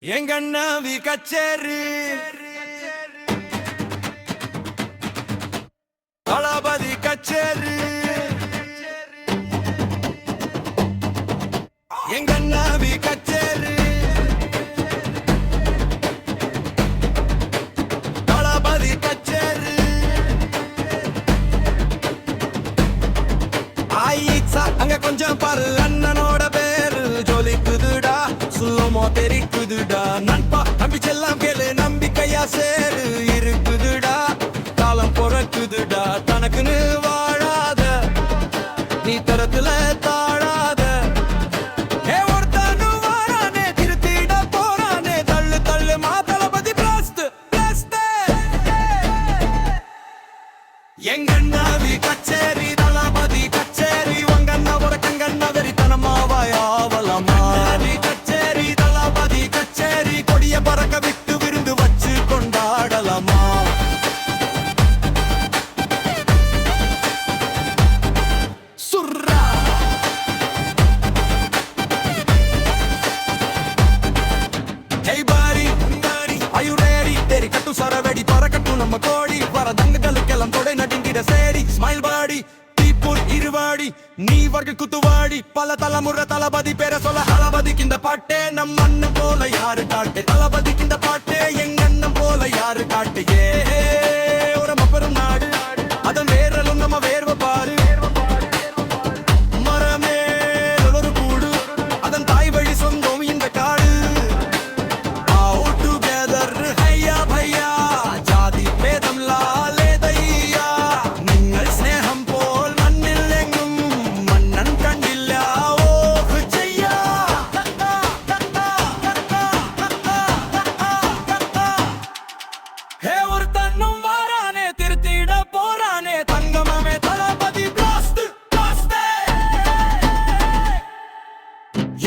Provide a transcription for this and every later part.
எங்கண்ணாவி கச்சேரி தளபதி கச்சேரி எங்கண்ணாவி கச்சேரி தளபதி கச்சேரி ஆயிச்சா அங்க கொஞ்சம் பாரு அண்ணனோட பேரு ஜொலிக்குதுடா சுலமோ தெரிக்குதுடா நண்பா நம்பி செல்லாம் கேளு நம்பிக்கையா சேரு இருக்குதுடா காலம் பொறக்குதுடா தனக்குன்னு வாழாத நீ தரத்துல தாழாத ஒருத்தனு வாரானே திருத்திட போறானே தள்ளு தள்ளு மா தளபதி பிளாஸ்ட் பிளாஸ்ட் எங்கண்ணாவி கச்சேரி தளபதி கச்சேரி உங்கண்ணா ஒரு கங்கண்ணா வெறித்தனமாவாய் ஆவலமா கச்சேரி தளபதி கச்சேரி கொடிய பறக்க விட்டு விருந்து வச்சு கொண்டாடலாமா surra Hey buddy, are you ready? तेरी कट्टू सारा वेडी पारा कट्टू नम्म कोडी वारा दंगलुक्केल्लाम तोडे नटिंगिड सेडी स्माइल बाडी पीपुल इरुवाडी नी वर्ग कुतुवाडी पल तलमुर्र तलपति पेर सोल्ल तलपति किंद पाट्टे नम्म अन्नम पोल यारु काट्टे तलपति किंद पाट्टे एंग अन्नम पोल यारु काट्टे ओर मप्परुम नाडु अदन वेरलुम नम्म वेर्व पारु मरमेल ओरु कूडु अदन ताई वळि सोंदोम इंद काडु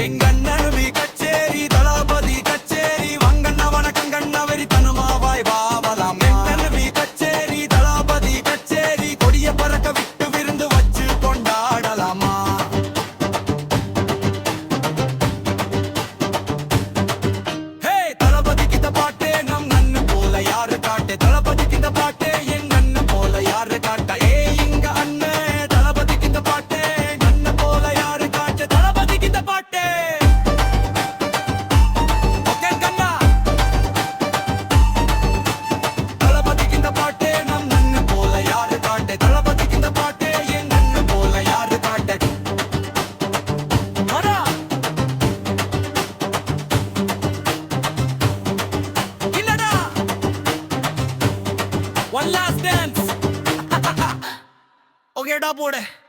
எங்கண்ணாவி கச்சேரி தளபதி கச்சேரி வங்கண்ணா வணக்கங்கண்ணா வெறித்தனமாவாய் வாவலாம் எங்கண்ணாவி கச்சேரி தளபதி கச்சேரி கொடிய பறக்க விட்டு விருந்து வச்சு கொண்டாடலாமா ஹே தளபதிக்கு இந்த பாட்டே நம் நன்னு போல யாரு காட்டே தளபதிக்கு இந்த பாட்டே என் நன்னு போல யாரு காட்ட இங்க அண்ணே தளபதிக்கு இந்த பாட்டே நன்னு போல யாரு காட்ட தளபதிக்கு இந்த பாட்டே One last dance. Okay, da pode.